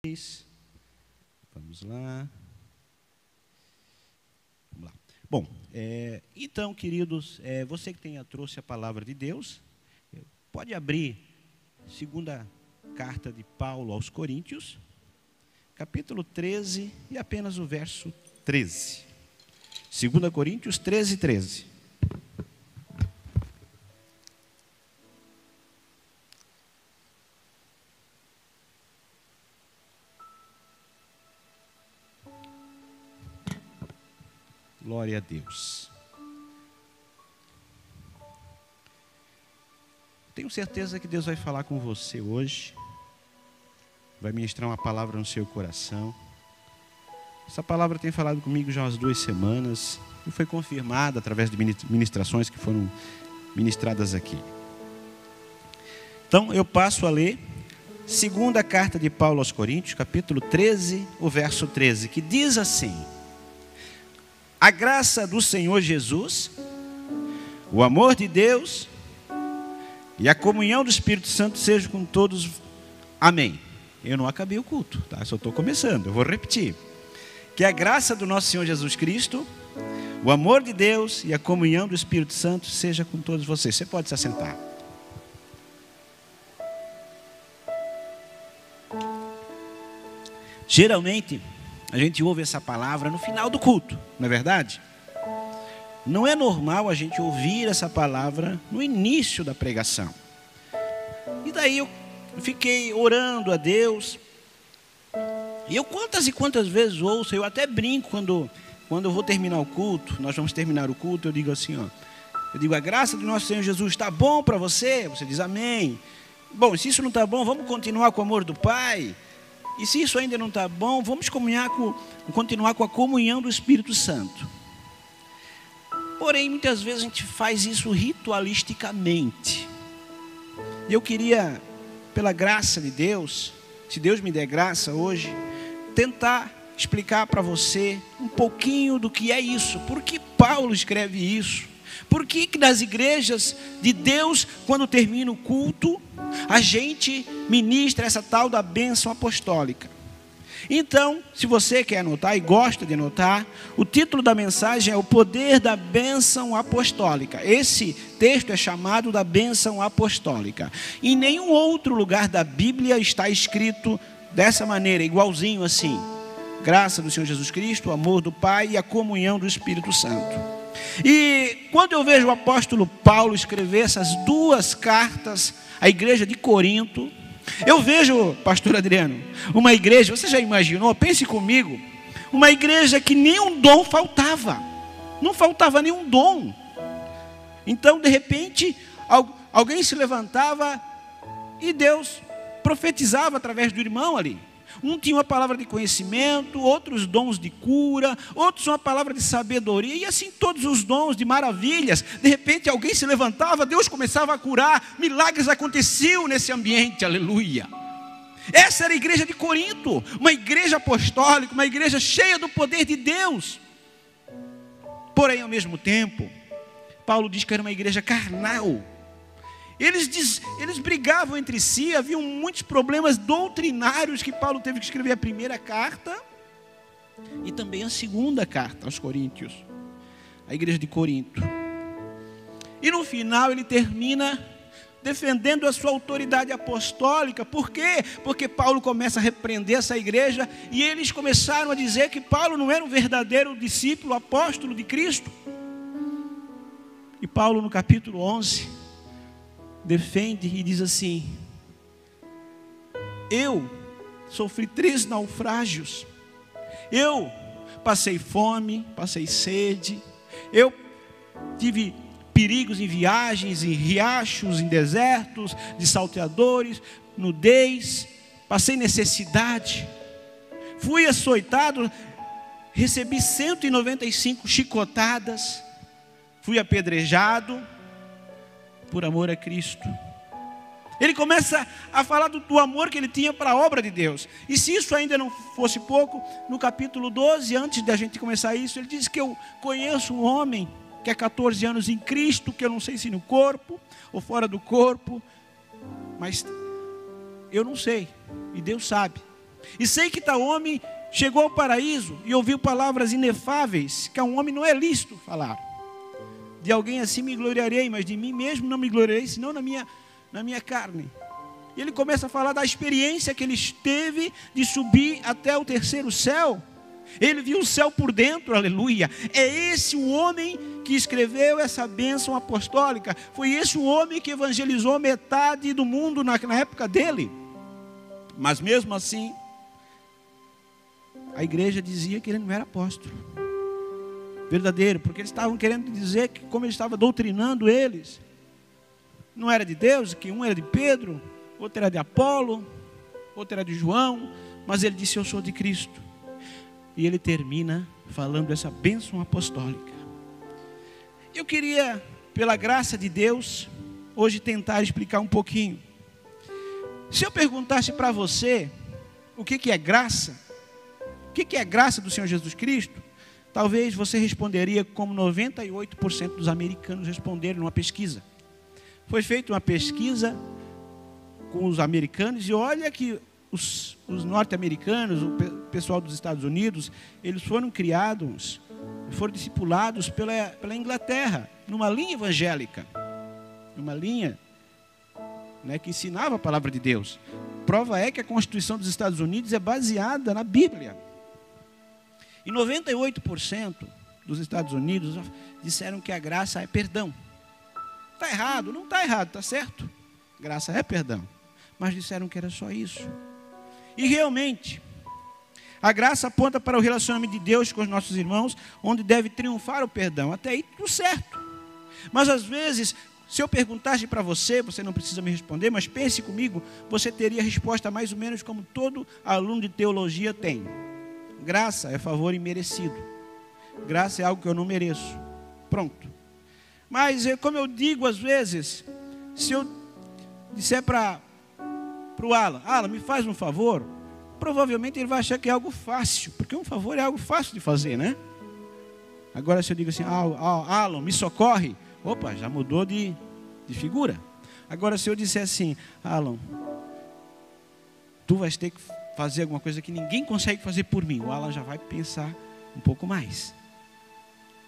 Vamos lá. Vamos lá. Bom, então, queridos, você que trouxe a palavra de Deus, pode abrir segunda carta de Paulo aos Coríntios, capítulo 13 e apenas o verso 13. 2 Coríntios 13, 13. Glória a Deus. Tenho certeza que Deus vai falar com você hoje. Vai ministrar uma palavra no seu coração. Essa palavra tem falado comigo já há umas 2 semanas. E foi confirmada através de ministrações que foram ministradas aqui. Então eu passo a ler segunda carta de Paulo aos Coríntios, capítulo 13, o verso 13, que diz assim: a graça do Senhor Jesus, o amor de Deus e a comunhão do Espírito Santo seja com todos. Amém. Eu não acabei o culto, tá? Só estou começando, eu vou repetir. Que a graça do nosso Senhor Jesus Cristo, o amor de Deus e a comunhão do Espírito Santo seja com todos vocês. Você pode se assentar. Geralmente, a gente ouve essa palavra no final do culto, não é verdade? Não é normal a gente ouvir essa palavra no início da pregação. E daí eu fiquei orando a Deus. E eu quantas e quantas vezes ouço, eu até brinco quando eu vou terminar o culto, nós vamos terminar o culto, eu digo assim, eu digo, a graça do nosso Senhor Jesus está bom para você? Você diz amém. Bom, se isso não está bom, vamos continuar com o amor do Pai. E se isso ainda não está bom, vamos continuar com a comunhão do Espírito Santo. Porém, muitas vezes a gente faz isso ritualisticamente. E eu queria, pela graça de Deus, se Deus me der graça hoje, tentar explicar para você um pouquinho do que é isso. Por que Paulo escreve isso? Por que nas igrejas de Deus, quando termina o culto, a gente ministra essa tal da bênção apostólica? Então, se você quer anotar e gosta de anotar, o título da mensagem é o poder da bênção apostólica. Esse texto é chamado da bênção apostólica. Em nenhum outro lugar da Bíblia está escrito dessa maneira, igualzinho assim. Graça do Senhor Jesus Cristo, o amor do Pai e a comunhão do Espírito Santo. E quando eu vejo o apóstolo Paulo escrever essas 2 cartas à igreja de Corinto, eu vejo, pastor Adriano, uma igreja, você já imaginou, pense comigo, uma igreja que nenhum dom faltava, não faltava nenhum dom. Então de repente alguém se levantava e Deus profetizava através do irmão ali. Um tinha uma palavra de conhecimento, outros dons de cura, outros uma palavra de sabedoria, e assim todos os dons de maravilhas. De repente alguém se levantava, Deus começava a curar, milagres aconteciam nesse ambiente, aleluia. Essa era a igreja de Corinto, uma igreja apostólica, uma igreja cheia do poder de Deus. Porém, ao mesmo tempo, Paulo diz que era uma igreja carnal. Eles brigavam entre si, haviam muitos problemas doutrinários que Paulo teve que escrever a primeira carta e também a segunda carta aos Coríntios, a igreja de Corinto. E no final ele termina defendendo a sua autoridade apostólica. Por quê? Porque Paulo começa a repreender essa igreja e eles começaram a dizer que Paulo não era um verdadeiro discípulo, apóstolo de Cristo. E Paulo no capítulo 11... defende e diz assim: eu sofri 3 naufrágios, eu passei fome, passei sede, eu tive perigos em viagens, em riachos, em desertos, de salteadores, nudez, passei necessidade, fui açoitado, recebi 195 chicotadas, fui apedrejado por amor a Cristo. Ele começa a falar do amor que ele tinha para a obra de Deus. E se isso ainda não fosse pouco, no capítulo 12, antes da gente começar isso, ele diz que eu conheço um homem que há 14 anos em Cristo, que eu não sei se no corpo ou fora do corpo, mas eu não sei, e Deus sabe. E sei que tal homem chegou ao paraíso e ouviu palavras inefáveis, que a um homem não é lícito falar. De alguém assim me gloriarei, mas de mim mesmo não me gloriarei, senão na minha carne. E ele começa a falar da experiência que ele teve de subir até o terceiro céu. Ele viu o céu por dentro, aleluia. É esse o homem que escreveu essa bênção apostólica. Foi esse o homem que evangelizou metade do mundo na época dele. Mas mesmo assim, a igreja dizia que ele não era apóstolo verdadeiro, porque eles estavam querendo dizer que, como ele estava doutrinando eles, não era de Deus, que um era de Pedro, outro era de Apolo, outro era de João, mas ele disse: eu sou de Cristo. E ele termina falando essa bênção apostólica. Eu queria, pela graça de Deus, hoje tentar explicar um pouquinho. Se eu perguntasse para você o que é graça, o que é a graça do Senhor Jesus Cristo, talvez você responderia como 98% dos americanos responderam numa pesquisa. Foi feita uma pesquisa com os americanos, e olha que os norte-americanos, o pessoal dos Estados Unidos, eles foram criados, foram discipulados pela Inglaterra, numa linha evangélica, numa linha, né, que ensinava a palavra de Deus. Prova é que a Constituição dos Estados Unidos é baseada na Bíblia. E 98% dos Estados Unidos disseram que a graça é perdão. Está errado? Não está errado, está certo? Graça é perdão. Mas disseram que era só isso. E realmente, a graça aponta para o relacionamento de Deus com os nossos irmãos, onde deve triunfar o perdão. Até aí tudo certo. Mas às vezes, se eu perguntasse para você, você não precisa me responder, mas pense comigo, você teria a resposta mais ou menos como todo aluno de teologia tem. Graça é favor imerecido. Graça é algo que eu não mereço. Pronto. Mas, como eu digo às vezes, se eu disser para o Alan, me faz um favor, provavelmente ele vai achar que é algo fácil, porque um favor é algo fácil de fazer, né? Agora se eu digo assim: Alan, me socorre, opa, já mudou de figura. Agora se eu disser assim: Alan, tu vais ter que fazer alguma coisa que ninguém consegue fazer por mim, o Alan já vai pensar um pouco mais.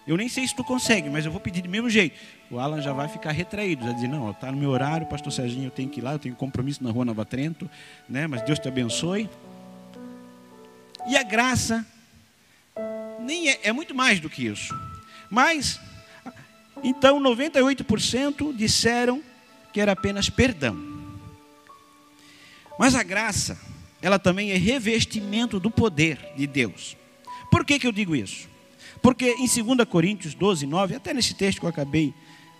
Eu nem sei se tu consegue, mas eu vou pedir do mesmo jeito. O Alan já vai ficar retraído, já dizer: não, está no meu horário, pastor Serginho, eu tenho que ir lá, eu tenho compromisso na Rua Nova Trento, né? Mas Deus te abençoe. E a graça é muito mais do que isso. Mas, então 98% disseram que era apenas perdão. Mas a graça, ela também é revestimento do poder de Deus. Por que eu digo isso? Porque em 2 Coríntios 12, 9, até nesse texto que eu acabei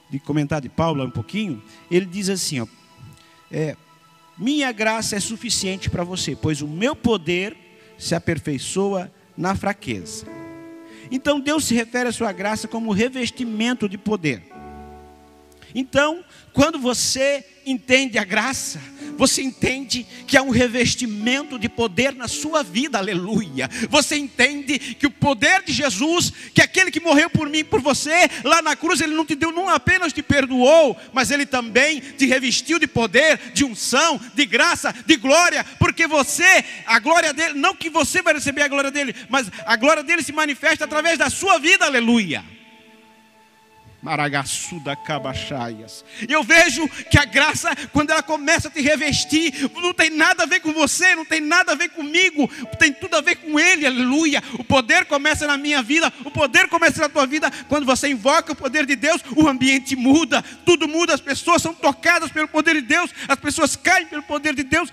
de comentar de Paulo um pouquinho, ele diz assim: minha graça é suficiente para você, pois o meu poder se aperfeiçoa na fraqueza. Então Deus se refere à sua graça como revestimento de poder. Então, quando você entende a graça, você entende que há um revestimento de poder na sua vida, aleluia. Você entende que o poder de Jesus, que aquele que morreu por mim e por você, lá na cruz, ele não te deu, não apenas te perdoou, mas ele também te revestiu de poder, de unção, de graça, de glória, porque você, a glória dele, não que você vai receber a glória dele, mas a glória dele se manifesta através da sua vida, aleluia. Maragaçuda cabachaias. Eu vejo que a graça, quando ela começa a te revestir, não tem nada a ver com você, não tem nada a ver comigo, tem tudo a ver com ele, aleluia. O poder começa na minha vida, o poder começa na tua vida. Quando você invoca o poder de Deus, o ambiente muda, tudo muda, as pessoas são tocadas pelo poder de Deus, as pessoas caem pelo poder de Deus.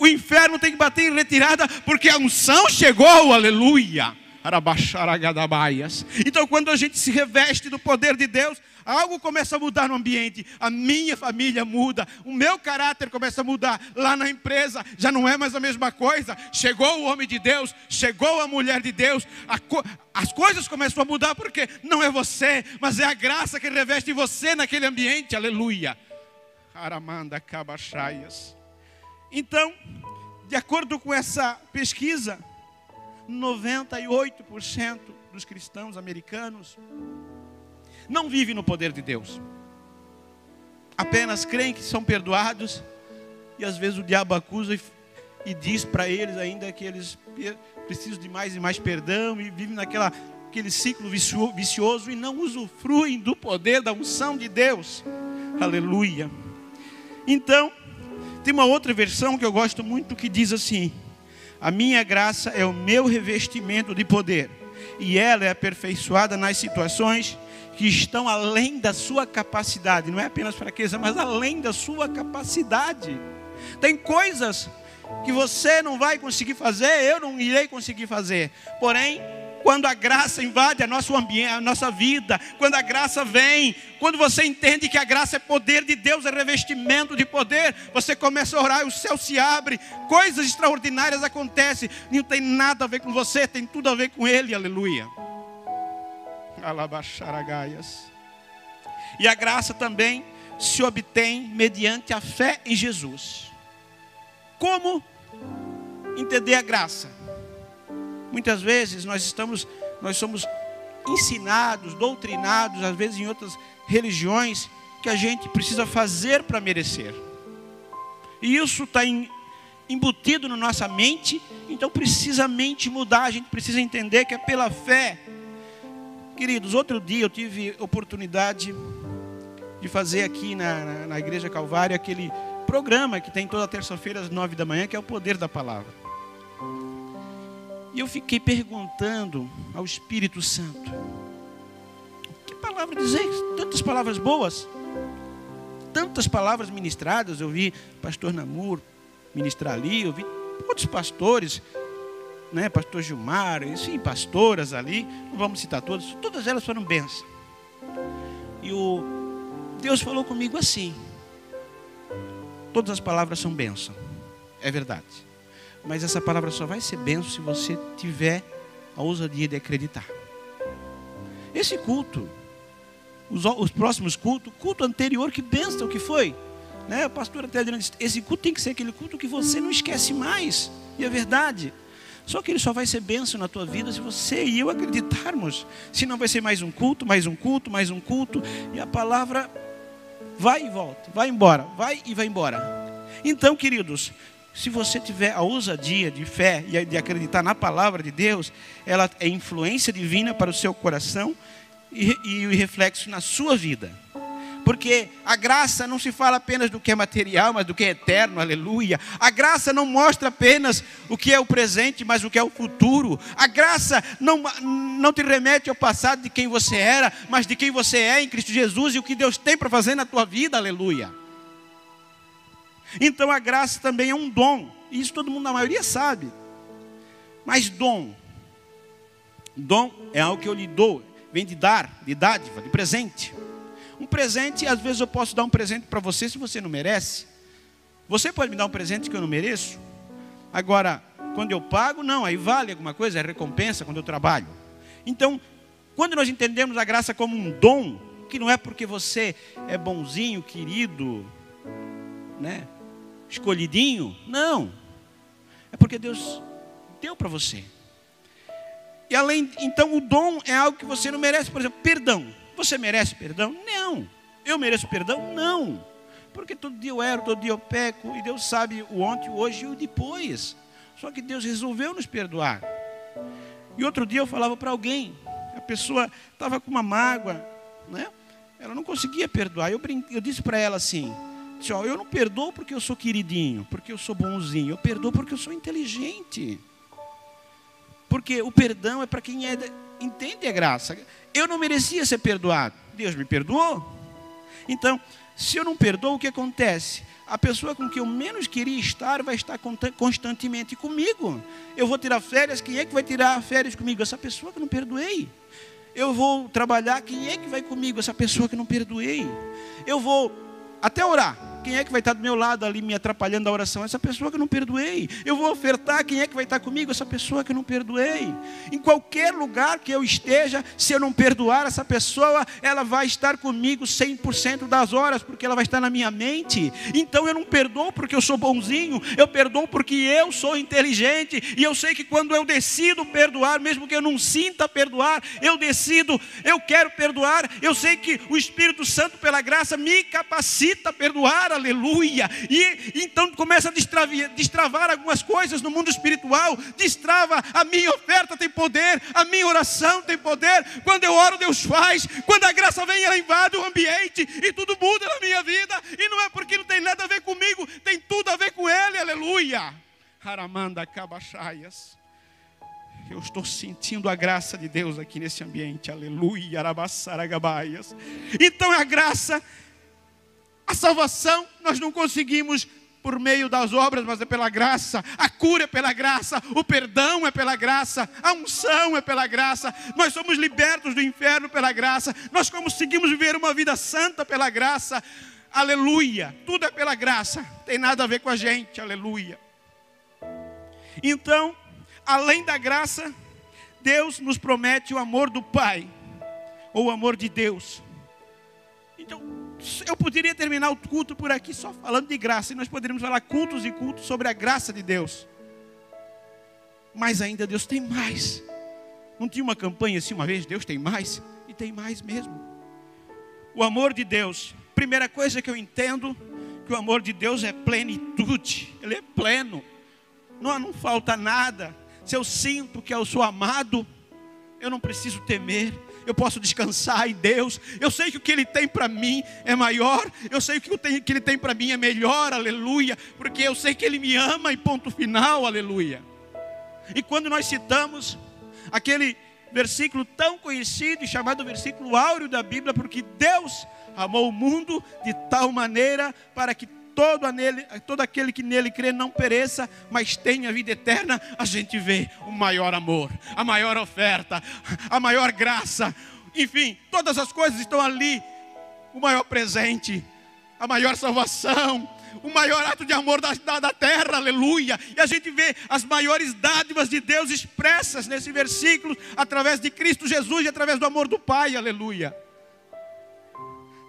O inferno tem que bater em retirada, porque a unção chegou, aleluia. Então, quando a gente se reveste do poder de Deus, algo começa a mudar no ambiente. A minha família muda, o meu caráter começa a mudar. Lá na empresa já não é mais a mesma coisa. Chegou o homem de Deus, chegou a mulher de Deus, as coisas começam a mudar, porque não é você, mas é a graça que reveste você naquele ambiente, aleluia. Então, de acordo com essa pesquisa, 98% dos cristãos americanos não vivem no poder de Deus. Apenas creem que são perdoados, e às vezes o diabo acusa e diz para eles ainda que eles precisam de mais e mais perdão e vivem aquele ciclo vicioso e não usufruem do poder da unção de Deus. Aleluia. Então, tem uma outra versão que eu gosto muito que diz assim: a minha graça é o meu revestimento de poder, e ela é aperfeiçoada nas situações que estão além da sua capacidade. Não é apenas fraqueza, mas além da sua capacidade. Tem coisas que você não vai conseguir fazer, eu não irei conseguir fazer. Porém, quando a graça invade a nossa vida, quando a graça vem, quando você entende que a graça é poder de Deus, é revestimento de poder, você começa a orar e o céu se abre, coisas extraordinárias acontecem. Não tem nada a ver com você, tem tudo a ver com Ele, aleluia. Alabaxaragaias. E a graça também se obtém mediante a fé em Jesus. Como entender a graça? Muitas vezes nós somos ensinados, doutrinados, às vezes em outras religiões, que a gente precisa fazer para merecer. E isso está embutido na nossa mente, então precisamente mudar, a gente precisa entender que é pela fé. Queridos, outro dia eu tive oportunidade de fazer aqui na Igreja Calvário aquele programa que tem toda terça-feira às 9 da manhã, que é o Poder da Palavra. E eu fiquei perguntando ao Espírito Santo: que palavra dizer? Tantas palavras boas, tantas palavras ministradas. Eu vi pastor Namur ministrar ali, eu vi outros pastores, né, pastor Gilmar, sim, pastoras ali, não vamos citar todas elas foram bênçãos. E Deus falou comigo assim: todas as palavras são bênção, é verdade, mas essa palavra só vai ser bênção se você tiver a ousadia de acreditar. Esse culto, os próximos cultos, o culto anterior, que bênção que foi, né? O pastor até disse: esse culto tem que ser aquele culto que você não esquece mais, e é verdade. Só que ele só vai ser bênção na tua vida se você e eu acreditarmos. Senão vai ser mais um culto, mais um culto, mais um culto, e a palavra vai e volta, vai embora, vai e vai embora. Então, queridos, se você tiver a ousadia de fé e de acreditar na palavra de Deus, ela é influência divina para o seu coração e o reflexo na sua vida. Porque a graça não se fala apenas do que é material, mas do que é eterno, aleluia. A graça não mostra apenas o que é o presente, mas o que é o futuro. A graça não te remete ao passado de quem você era, mas de quem você é em Cristo Jesus e o que Deus tem para fazer na tua vida, aleluia. Então a graça também é um dom, e isso todo mundo, na maioria, sabe. Mas dom é algo que eu lhe dou, vem de dar, de dádiva, de presente. Um presente, às vezes eu posso dar um presente para você se você não merece. Você pode me dar um presente que eu não mereço. Agora, quando eu pago, não, aí vale alguma coisa, é recompensa quando eu trabalho. Então, quando nós entendemos a graça como um dom, que não é porque você é bonzinho, querido, né, escolhidinho, não. É porque Deus deu para você. E além, então o dom é algo que você não merece. Por exemplo, perdão. Você merece perdão? Não. Eu mereço perdão? Não. Porque todo dia eu erro, todo dia eu peco, e Deus sabe o ontem, o hoje e o depois. Só que Deus resolveu nos perdoar. E outro dia eu falava para alguém, a pessoa estava com uma mágoa, né? Ela não conseguia perdoar. Eu disse para ela assim: eu não perdoo porque eu sou queridinho, porque eu sou bonzinho. Eu perdoo porque eu sou inteligente. Porque o perdão é para quem entende a graça. Eu não merecia ser perdoado, Deus me perdoou. Então, se eu não perdoo, o que acontece? A pessoa com quem eu menos queria estar vai estar constantemente comigo. Eu vou tirar férias, quem é que vai tirar férias comigo? Essa pessoa que eu não perdoei. Eu vou trabalhar, quem é que vai comigo? Essa pessoa que eu não perdoei. Eu vou até orar, quem é que vai estar do meu lado ali me atrapalhando a oração? Essa pessoa que eu não perdoei. Eu vou ofertar, quem é que vai estar comigo? Essa pessoa que eu não perdoei. Em qualquer lugar que eu esteja, se eu não perdoar essa pessoa, ela vai estar comigo 100% das horas, porque ela vai estar na minha mente. Então eu não perdoo porque eu sou bonzinho, eu perdoo porque eu sou inteligente, e eu sei que quando eu decido perdoar, mesmo que eu não sinta perdoar, eu decido, eu quero perdoar, eu sei que o Espírito Santo, pela graça, me capacita a perdoar, aleluia. E então começa a destravar algumas coisas no mundo espiritual. Destrava, a minha oferta tem poder, a minha oração tem poder. Quando eu oro, Deus faz. Quando a graça vem, ela invade o ambiente e tudo muda na minha vida. E não é porque não tem nada a ver comigo, tem tudo a ver com Ele, aleluia. Haramanda cabachaias. Eu estou sentindo a graça de Deus aqui nesse ambiente, aleluia, arabassaragabaias. Então a graça, a salvação, nós não conseguimos por meio das obras, mas é pela graça. A cura é pela graça, o perdão é pela graça, a unção é pela graça. Nós somos libertos do inferno pela graça. Nós conseguimos viver uma vida santa pela graça, aleluia. Tudo é pela graça, tem nada a ver com a gente, aleluia. Então, além da graça, Deus nos promete o amor do Pai, ou o amor de Deus. Então, eu poderia terminar o culto por aqui só falando de graça, e nós poderíamos falar cultos e cultos sobre a graça de Deus. Mas ainda Deus tem mais. Não tinha uma campanha assim uma vez, Deus tem mais? E tem mais mesmo. O amor de Deus, primeira coisa que eu entendo, que o amor de Deus é plenitude, Ele é pleno. Não falta nada. Se eu sinto que eu sou amado, eu não preciso temer. Eu posso descansar em Deus. Eu sei que o que Ele tem para mim é maior. Eu sei que o que Ele tem para mim é melhor, aleluia. Porque eu sei que Ele me ama e ponto final, aleluia. E quando nós citamos aquele versículo tão conhecido e chamado versículo áureo da Bíblia, porque Deus amou o mundo de tal maneira para que todo aquele que nele crê não pereça, mas tenha vida eterna. A gente vê o maior amor, a maior oferta, a maior graça. Enfim, todas as coisas estão ali. O maior presente, a maior salvação, o maior ato de amor da terra, aleluia. E a gente vê as maiores dádivas de Deus expressas nesse versículo, através de Cristo Jesus e através do amor do Pai, aleluia.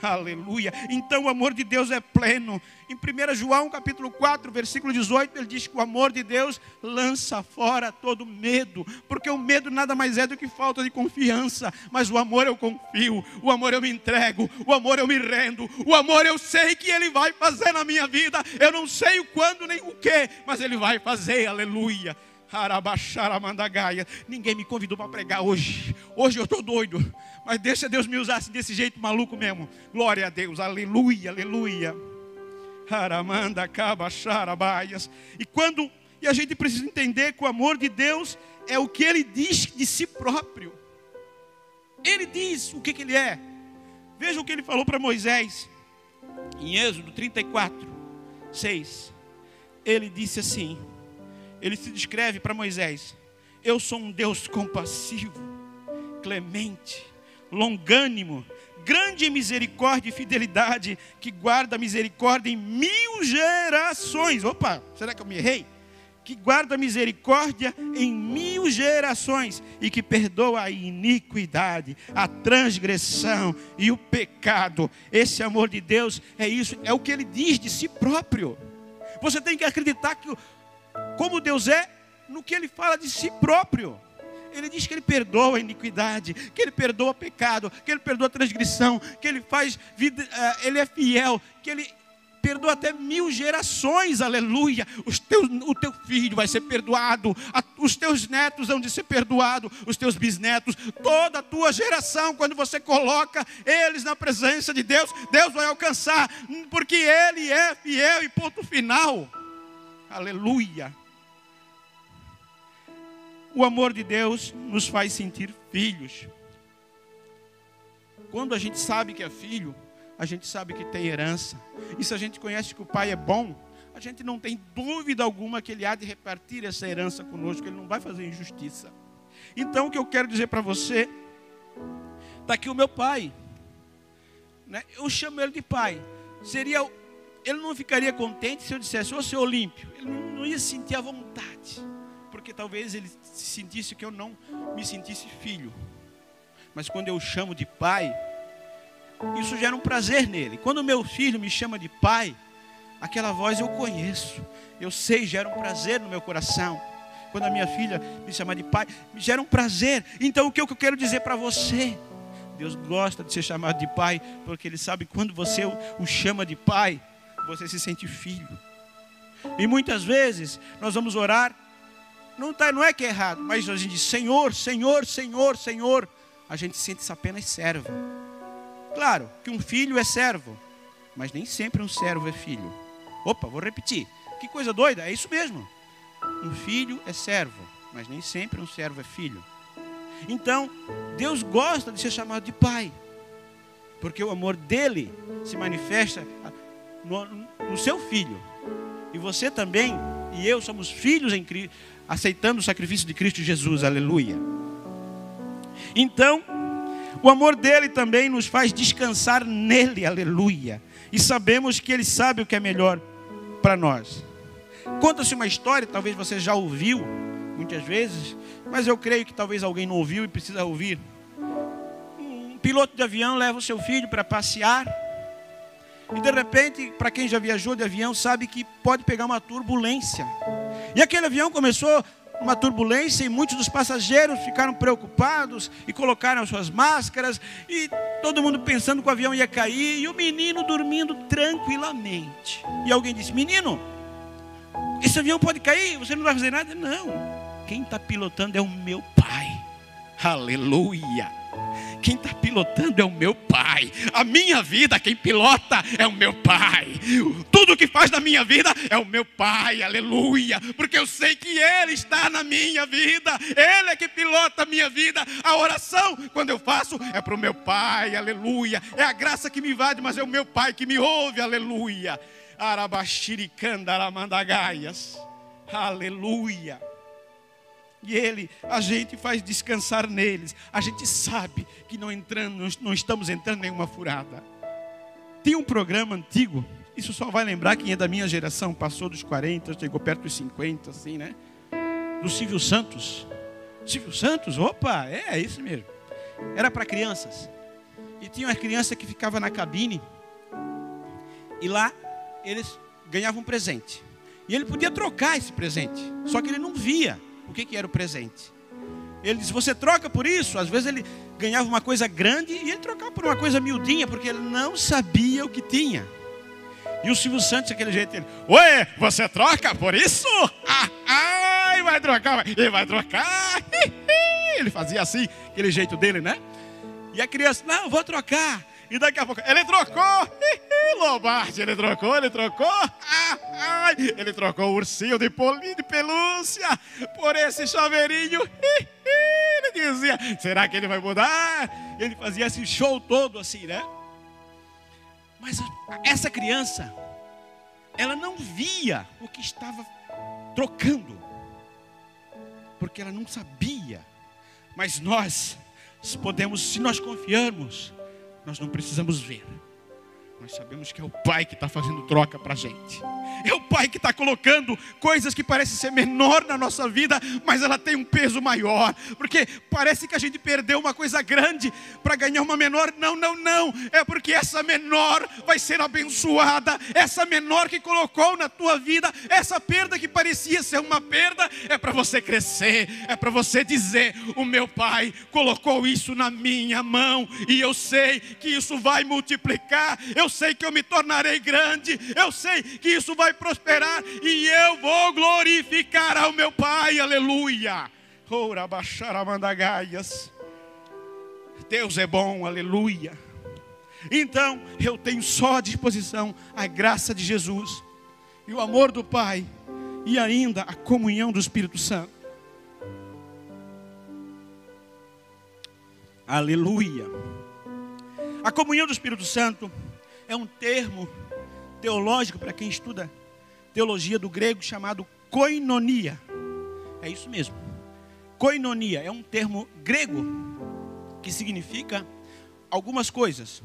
Aleluia. Então o amor de Deus é pleno. Em 1 João capítulo 4, versículo 18, ele diz que o amor de Deus lança fora todo medo. Porque o medo nada mais é do que falta de confiança. Mas o amor eu confio, o amor eu me entrego, o amor eu me rendo, o amor eu sei que Ele vai fazer na minha vida. Eu não sei o quando nem o que, mas Ele vai fazer, aleluia. Ninguém me convidou para pregar hoje. Hoje eu estou doido, mas deixa Deus me usar assim, desse jeito maluco mesmo. Glória a Deus, aleluia, aleluia. E a gente precisa entender que o amor de Deus é o que Ele diz de si próprio. Ele diz o que Ele é. Veja o que Ele falou para Moisés em Êxodo 34, 6. Ele disse assim. Ele se descreve para Moisés: eu sou um Deus compassivo, clemente, longânimo, grande em misericórdia e fidelidade, que guarda a misericórdia em 1000 gerações. Opa, será que eu me errei? Que guarda a misericórdia em 1000 gerações e que perdoa a iniquidade, a transgressão e o pecado. Esse amor de Deus é isso, é o que Ele diz de si próprio. Você tem que acreditar que como Deus é, no que Ele fala de si próprio. Ele diz que Ele perdoa a iniquidade, que Ele perdoa o pecado, que Ele perdoa a transgressão, que Ele faz vida, Ele é fiel, que Ele perdoa até 1000 gerações, aleluia. O teu filho vai ser perdoado, os teus netos vão ser perdoados, os teus bisnetos, toda a tua geração, quando você coloca eles na presença de Deus, Deus vai alcançar, porque Ele é fiel e ponto final. Aleluia. O amor de Deus nos faz sentir filhos. Quando a gente sabe que é filho, a gente sabe que tem herança. E se a gente conhece que o Pai é bom, a gente não tem dúvida alguma que Ele há de repartir essa herança conosco. Ele não vai fazer injustiça. Então o que eu quero dizer para você, está aqui o meu pai, né? Eu chamo ele de pai. Ele não ficaria contente se eu dissesse: ô seu Olímpio. Ele não ia sentir a vontade, porque talvez ele sentisse que eu não me sentisse filho. Mas quando eu chamo de pai, isso gera um prazer nele. Quando o meu filho me chama de pai, aquela voz eu conheço, eu sei, gera um prazer no meu coração. Quando a minha filha me chama de pai, me gera um prazer. Então o que eu quero dizer para você: Deus gosta de ser chamado de pai, porque Ele sabe que quando você o chama de pai, você se sente filho. E muitas vezes nós vamos orar, não é que é errado, mas a gente diz: Senhor, Senhor, Senhor, Senhor. A gente sente-se apenas servo. Claro que um filho é servo, mas nem sempre um servo é filho. Opa, vou repetir. Que coisa doida, é isso mesmo. Um filho é servo, mas nem sempre um servo é filho. Então, Deus gosta de ser chamado de pai, porque o amor dele se manifesta no seu filho. E você também e eu somos filhos em Cristo, aceitando o sacrifício de Cristo Jesus, aleluia. Então, o amor dele também nos faz descansar nele, aleluia. E sabemos que ele sabe o que é melhor para nós. Conta-se uma história, talvez você já ouviu muitas vezes, mas eu creio que talvez alguém não ouviu e precisa ouvir. Um piloto de avião leva o seu filho para passear, e de repente, para quem já viajou de avião, sabe que pode pegar uma turbulência. E aquele avião começou uma turbulência e muitos dos passageiros ficaram preocupados e colocaram as suas máscaras, e todo mundo pensando que o avião ia cair, e o menino dormindo tranquilamente. E alguém disse: menino, esse avião pode cair, você não vai fazer nada? Não, quem está pilotando é o meu pai, aleluia. Quem está pilotando é o meu pai. A minha vida, quem pilota é o meu pai. Tudo que faz na minha vida é o meu pai, aleluia. Porque eu sei que ele está na minha vida. Ele é que pilota a minha vida. A oração, quando eu faço, é para o meu pai, aleluia. É a graça que me invade, mas é o meu pai que me ouve, aleluia. Arabaxiricandaramandagaias, aleluia. E a gente faz descansar neles. A gente sabe que não estamos entrando em nenhuma furada. Tem um programa antigo, isso só vai lembrar quem é da minha geração, passou dos 40, chegou perto dos 50, assim, né? Do Silvio Santos. Silvio Santos, opa, é isso mesmo. Era para crianças. E tinha uma criança que ficava na cabine, e lá eles ganhavam um presente. E ele podia trocar esse presente, só que ele não via o que era o presente. Ele disse: você troca por isso? Às vezes ele ganhava uma coisa grande e ele trocava por uma coisa miudinha, porque ele não sabia o que tinha. E o Silvio Santos, daquele jeito, ele: ué, você troca por isso? Vai trocar, ele vai trocar. Ele fazia assim, aquele jeito dele, né? E a criança: não, vou trocar. E daqui a pouco, ele trocou. Lombardi, ele trocou. Ele trocou o ursinho de pelúcia por esse chaveirinho. Ele dizia: será que ele vai mudar? Ele fazia esse show todo assim, né? Mas essa criança, ela não via o que estava trocando, porque ela não sabia. Mas nós podemos, se nós confiarmos, nós não precisamos ver. Nós sabemos que é o Pai que está fazendo troca para a gente. É o Pai que está colocando coisas que parecem ser menor na nossa vida, mas ela tem um peso maior. Porque parece que a gente perdeu uma coisa grande para ganhar uma menor. Não. É porque essa menor vai ser abençoada. Essa menor que colocou na tua vida, essa perda que parecia ser uma perda, é para você crescer. É para você dizer: o meu Pai colocou isso na minha mão, e eu sei que isso vai multiplicar. Eu sei que eu me tornarei grande. Eu sei que isso vai prosperar, e eu vou glorificar ao meu Pai, aleluia. Deus é bom, aleluia. Então eu tenho só à disposição a graça de Jesus e o amor do Pai, e ainda a comunhão do Espírito Santo. Aleluia. A comunhão do Espírito Santo é um termo teológico para quem estuda teologia, do grego, chamado koinonia. É isso mesmo. Koinonia é um termo grego que significa algumas coisas.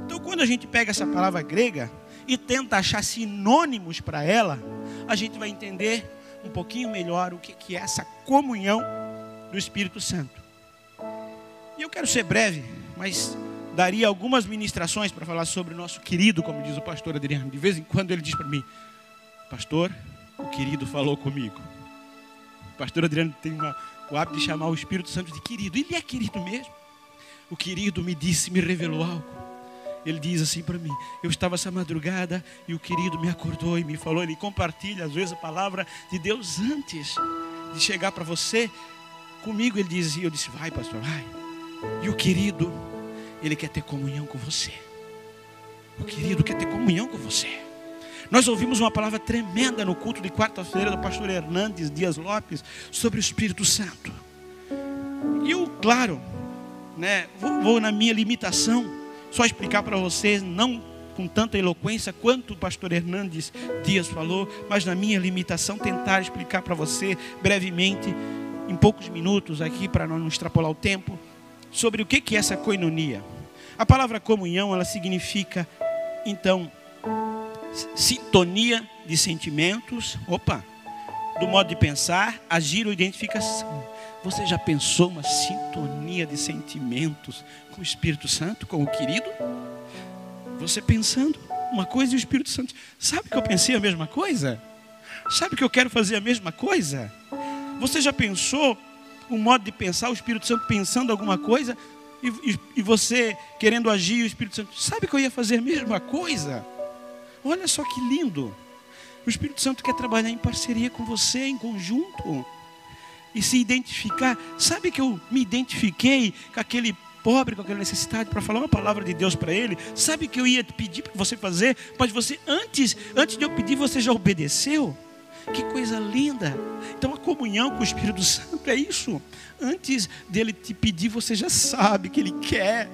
Então, quando a gente pega essa palavra grega e tenta achar sinônimos para ela, a gente vai entender um pouquinho melhor o que é essa comunhão do Espírito Santo. E eu quero ser breve, mas daria algumas ministrações para falar sobre o nosso querido, como diz o pastor Adriano. De vez em quando ele diz para mim: pastor, o querido falou comigo. O pastor Adriano tem o hábito de chamar o Espírito Santo de querido. Ele é querido mesmo. O querido me disse, me revelou algo. Ele diz assim para mim: eu estava essa madrugada e o querido me acordou e me falou. Ele compartilha às vezes a palavra de Deus antes de chegar para você. Comigo ele diz assim, eu disse: vai pastor, vai. E o querido, ele quer ter comunhão com você. O querido quer ter comunhão com você. Nós ouvimos uma palavra tremenda no culto de quarta-feira do pastor Hernandes Dias Lopes sobre o Espírito Santo. E eu, claro, né, vou na minha limitação só explicar para vocês, não com tanta eloquência quanto o pastor Hernandes Dias falou, mas na minha limitação tentar explicar para você brevemente, em poucos minutos aqui, para não extrapolar o tempo, sobre o que é essa koinonia. A palavra comunhão, ela significa, então, sintonia de sentimentos, do modo de pensar, agir ou identificação. Você já pensou uma sintonia de sentimentos com o Espírito Santo, com o querido? Você pensando uma coisa e o Espírito Santo, sabe que eu pensei a mesma coisa? Sabe que eu quero fazer a mesma coisa? Você já pensou um modo de pensar, o Espírito Santo pensando alguma coisa e você querendo agir e o Espírito Santo, sabe que eu ia fazer a mesma coisa? Olha só que lindo. O Espírito Santo quer trabalhar em parceria com você, em conjunto. E se identificar. Sabe que eu me identifiquei com aquele pobre, com aquela necessidade para falar uma palavra de Deus para ele? Sabe que eu ia pedir para você fazer, mas você antes de eu pedir, você já obedeceu? Que coisa linda. Então a comunhão com o Espírito Santo é isso. Antes dele te pedir, você já sabe que ele quer.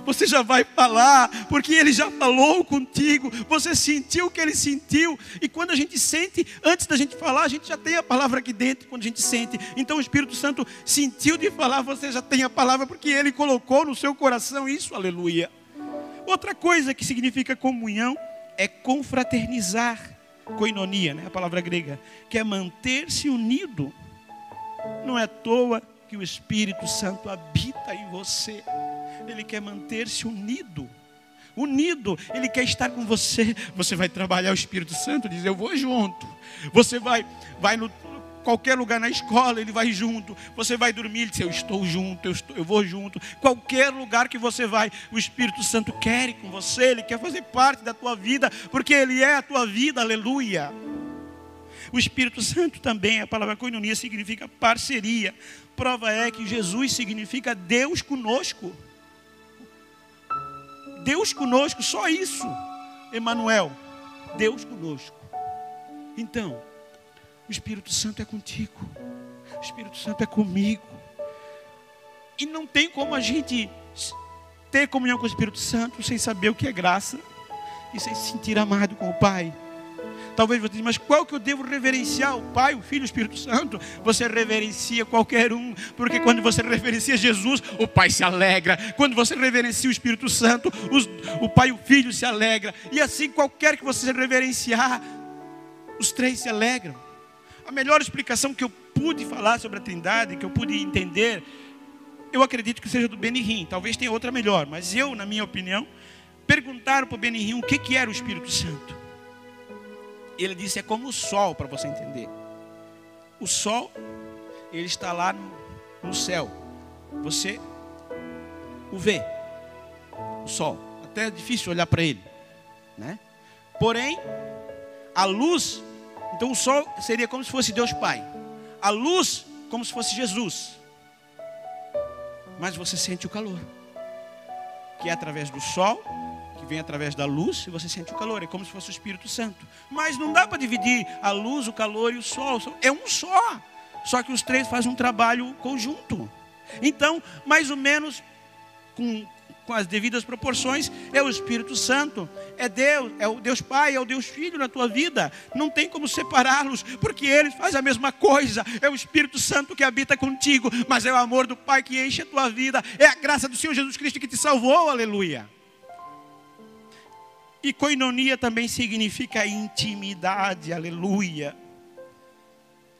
Você já vai falar, porque ele já falou contigo. Você sentiu o que ele sentiu. E quando a gente sente, antes da gente falar, a gente já tem a palavra aqui dentro. Quando a gente sente, então o Espírito Santo sentiu de falar, você já tem a palavra, porque ele colocou no seu coração isso, aleluia. Outra coisa que significa comunhão é confraternizar. Koinonia, né? A palavra grega, que é manter-se unido. Não é à toa que o Espírito Santo habita em você. Ele quer manter-se unido. Ele quer estar com você. Você vai trabalhar o Espírito Santo, diz: eu vou junto. Você vai no qualquer lugar na escola, ele vai junto. Você vai dormir, ele diz: eu estou junto, eu vou junto. Qualquer lugar que você vai, o Espírito Santo quer ir com você. Ele quer fazer parte da tua vida, porque ele é a tua vida, aleluia. O Espírito Santo também, a palavra koinonia significa parceria. Prova é que Jesus significa Deus conosco. Deus conosco, só isso. Emanuel, Deus conosco. Então, o Espírito Santo é contigo. O Espírito Santo é comigo. E não tem como a gente ter comunhão com o Espírito Santo sem saber o que é graça e sem se sentir amado com o Pai. Talvez você diga: mas qual que eu devo reverenciar? O Pai, o Filho, o Espírito Santo? Você reverencia qualquer um, porque quando você reverencia Jesus, o Pai se alegra. Quando você reverencia o Espírito Santo, o Pai e o Filho se alegram. E assim, qualquer que você reverenciar, os três se alegram. A melhor explicação que eu pude falar sobre a Trindade, que eu pude entender, eu acredito que seja do Benihim. Talvez tenha outra melhor, mas eu, na minha opinião, perguntaram para o Benihim o que era o Espírito Santo. Ele disse: é como o sol, para você entender. O sol, ele está lá no céu. Você o vê, o sol. Até é difícil olhar para ele, né? Porém, a luz, então o sol seria como se fosse Deus Pai. A luz, como se fosse Jesus. Mas você sente o calor, que é através do sol, que vem através da luz, e você sente o calor. É como se fosse o Espírito Santo. Mas não dá para dividir a luz, o calor e o sol. É um só. Só que os três fazem um trabalho conjunto. Então, mais ou menos com as devidas proporções, é o Espírito Santo, é Deus, é o Deus Pai, é o Deus Filho na tua vida. Não tem como separá-los, porque eles fazem a mesma coisa. É o Espírito Santo que habita contigo, mas é o amor do Pai que enche a tua vida. É a graça do Senhor Jesus Cristo que te salvou, aleluia. E koinonia também significa intimidade, aleluia.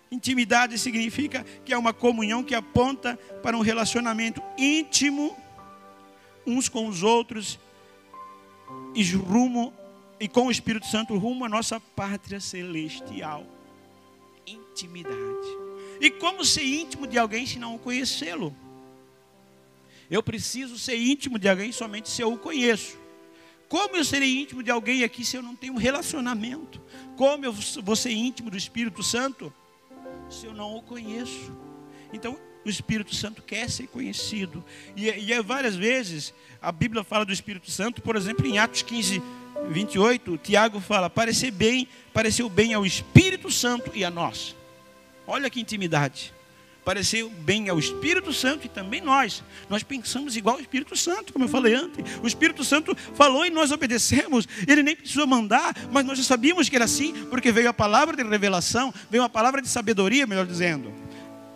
Intimidade significa que é uma comunhão que aponta para um relacionamento íntimo uns com os outros e com o Espírito Santo rumo à nossa pátria celestial. Intimidade. E como ser íntimo de alguém se não o conhecê-lo? Eu preciso ser íntimo de alguém somente se eu o conheço. Como eu serei íntimo de alguém aqui se eu não tenho um relacionamento? Como eu vou ser íntimo do Espírito Santo se eu não o conheço? Então, o Espírito Santo quer ser conhecido. E várias vezes a Bíblia fala do Espírito Santo. Por exemplo, em Atos 15, 28, Tiago fala: pareceu bem ao Espírito Santo e a nós. Olha que intimidade. Pareceu bem ao Espírito Santo e também nós pensamos igual ao Espírito Santo, como eu falei antes. O Espírito Santo falou e nós obedecemos. Ele nem precisou mandar, mas nós já sabíamos que era assim, porque veio a palavra de revelação, veio a palavra de sabedoria, melhor dizendo,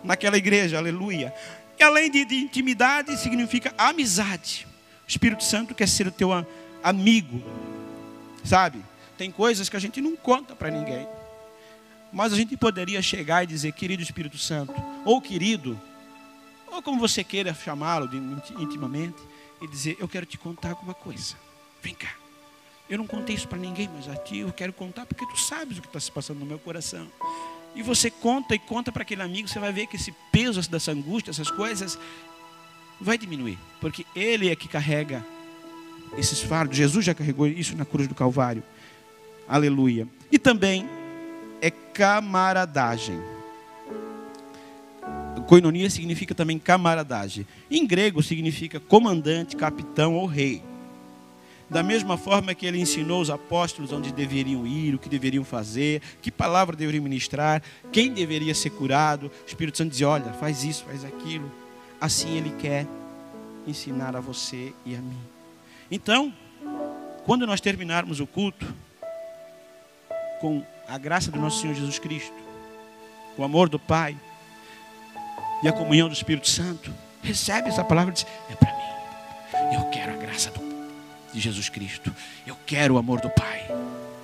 naquela igreja, aleluia. E além de intimidade, significa amizade. O Espírito Santo quer ser o teu amigo, sabe? Tem coisas que a gente não conta para ninguém, mas a gente poderia chegar e dizer: querido Espírito Santo, ou querido, ou como você queira chamá-lo intimamente, e dizer: eu quero te contar alguma coisa, vem cá. Eu não contei isso para ninguém, mas a ti eu quero contar, porque tu sabes o que está se passando no meu coração. E você conta e conta para aquele amigo, você vai ver que esse peso dessa angústia, essas coisas, vai diminuir, porque ele é que carrega esses fardos. Jesus já carregou isso na cruz do Calvário, aleluia. E também é camaradagem. Koinonia significa também camaradagem. Em grego significa comandante, capitão ou rei. Da mesma forma que ele ensinou os apóstolos onde deveriam ir, o que deveriam fazer, que palavra deveriam ministrar, quem deveria ser curado. O Espírito Santo dizia: olha, faz isso, faz aquilo. Assim ele quer ensinar a você e a mim. Então, quando nós terminarmos o culto, com a graça do nosso Senhor Jesus Cristo, o amor do Pai e a comunhão do Espírito Santo, recebe essa palavra e diz: é para mim. Eu quero a graça de Jesus Cristo. Eu quero o amor do Pai,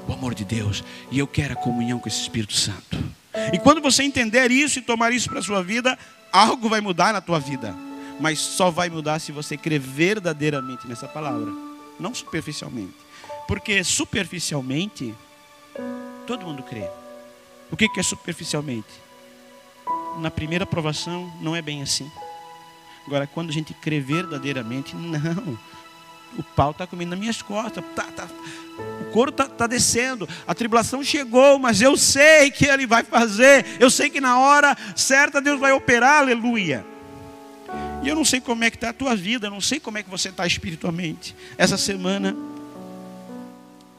o amor de Deus, e eu quero a comunhão com esse Espírito Santo. E quando você entender isso e tomar isso para a sua vida, algo vai mudar na tua vida. Mas só vai mudar se você crer verdadeiramente nessa palavra, não superficialmente. Porque superficialmente todo mundo crê. O que é superficialmente? Na primeira provação não é bem assim. Agora, quando a gente crê verdadeiramente, não. O pau está comendo nas minhas costas. O couro está descendo. A tribulação chegou, mas eu sei que Ele vai fazer. Eu sei que na hora certa Deus vai operar, aleluia. E eu não sei como é que está a tua vida. Eu não sei como é que você está espiritualmente. Essa semana,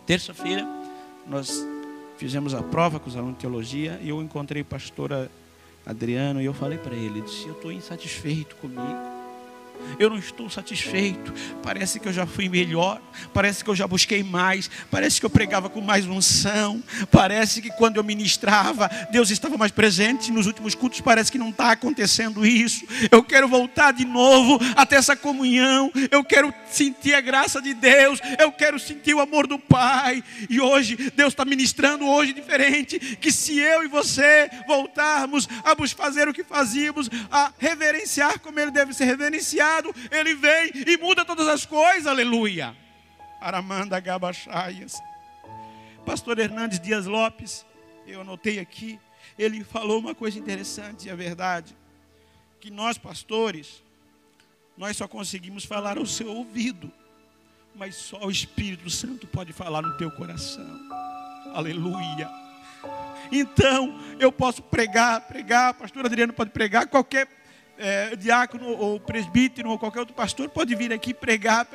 terça-feira, nós fizemos a prova com os alunos de teologia e eu encontrei o pastor Adriano e eu falei para ele, disse: eu estou insatisfeito comigo. Eu não estou satisfeito. Parece que eu já fui melhor. Parece que eu já busquei mais. Parece que eu pregava com mais unção. Parece que quando eu ministrava, Deus estava mais presente. Nos últimos cultos parece que não está acontecendo isso. Eu quero voltar de novo até essa comunhão. Eu quero sentir a graça de Deus. Eu quero sentir o amor do Pai. E hoje Deus está ministrando hoje diferente. Que se eu e você voltarmos a fazer o que fazíamos, a reverenciar como Ele deve ser reverenciado, Ele vem e muda todas as coisas, aleluia. Aramanda Gabachaias. Pastor Hernandes Dias Lopes, eu anotei aqui, ele falou uma coisa interessante, e é verdade, que nós pastores, nós só conseguimos falar ao seu ouvido, mas só o Espírito Santo pode falar no teu coração, aleluia. Então, eu posso pregar, pastor Adriano pode pregar, qualquer diácono ou presbítero ou qualquer outro pastor pode vir aqui pregar,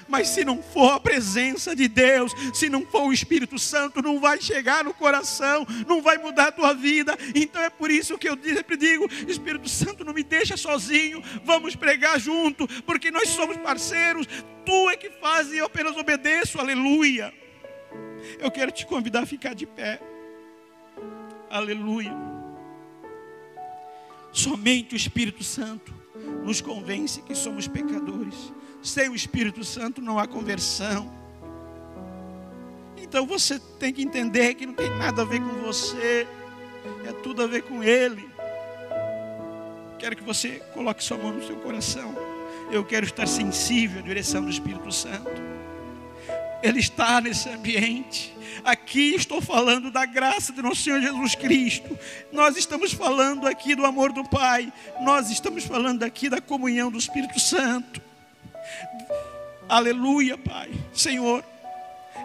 mas se não for a presença de Deus, se não for o Espírito Santo, não vai chegar no coração, não vai mudar a tua vida. Então é por isso que eu sempre digo: Espírito Santo, não me deixa sozinho, vamos pregar junto, porque nós somos parceiros, tu é que faz e eu apenas obedeço, aleluia. Eu quero te convidar a ficar de pé, aleluia. Somente o Espírito Santo nos convence que somos pecadores. Sem o Espírito Santo não há conversão. Então você tem que entender que não tem nada a ver com você, é tudo a ver com Ele. Quero que você coloque sua mão no seu coração. Eu quero estar sensível à direção do Espírito Santo. Ele está nesse ambiente. Aqui estou falando da graça do nosso Senhor Jesus Cristo. Nós estamos falando aqui do amor do Pai. Nós estamos falando aqui da comunhão do Espírito Santo. Aleluia, Pai. Senhor,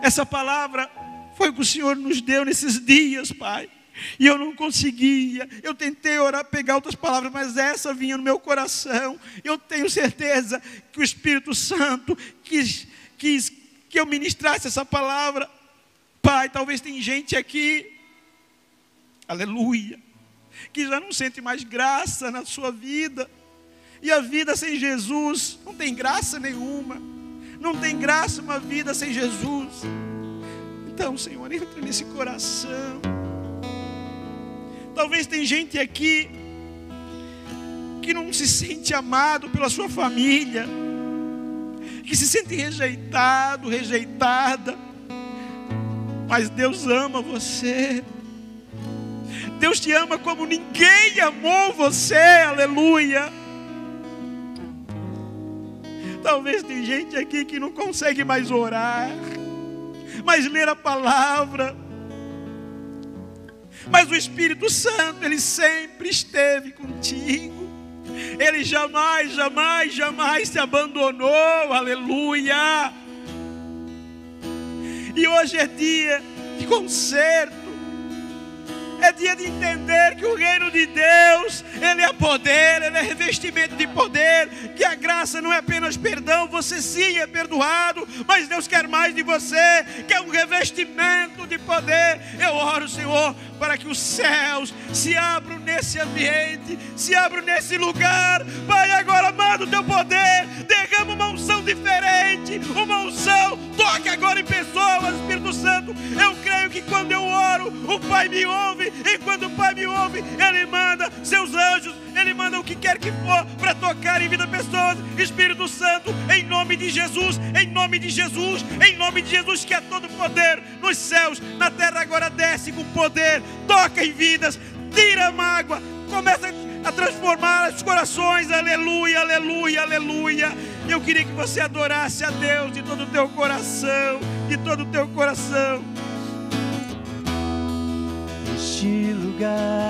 essa palavra foi o que o Senhor nos deu nesses dias, Pai. E eu não conseguia. Eu tentei orar, pegar outras palavras, mas essa vinha no meu coração. Eu tenho certeza que o Espírito Santo quis que eu ministrasse essa palavra. Pai, talvez tem gente aqui, aleluia, que já não sente mais graça na sua vida. E a vida sem Jesus não tem graça nenhuma. Não tem graça uma vida sem Jesus. Então, Senhor, entra nesse coração. Talvez tem gente aqui que não se sente amado pela sua família, que se sente rejeitado, rejeitada. Mas Deus ama você. Deus te ama como ninguém amou você, aleluia. Talvez tem gente aqui que não consegue mais orar, mais ler a palavra. Mas o Espírito Santo, Ele sempre esteve contigo. Ele jamais, jamais, jamais te abandonou, aleluia. E hoje é dia de conserto. É dia de entender que o reino de Deus, Ele é poder, Ele é revestimento de poder, que a graça não é apenas perdão, você sim é perdoado, mas Deus quer mais de você, que é um revestimento de poder. Eu oro, Senhor, para que os céus se abram nesse ambiente, se abram nesse lugar. Pai, agora manda o teu poder, derrama uma unção diferente, uma unção, toque agora em pessoas, Espírito Santo. Eu creio que quando eu oro, o Pai me ouve, e quando o Pai me ouve, Ele manda seus anjos, Ele manda o que quer que for para tocar em vida de pessoas. Espírito Santo, em nome de Jesus, em nome de Jesus, em nome de Jesus, que é todo poder nos céus, na terra, agora desce com poder, toca em vidas, tira a mágoa, começa a transformar os corações, aleluia, aleluia, aleluia. Eu queria que você adorasse a Deus de todo o teu coração, de todo o teu coração. Este lugar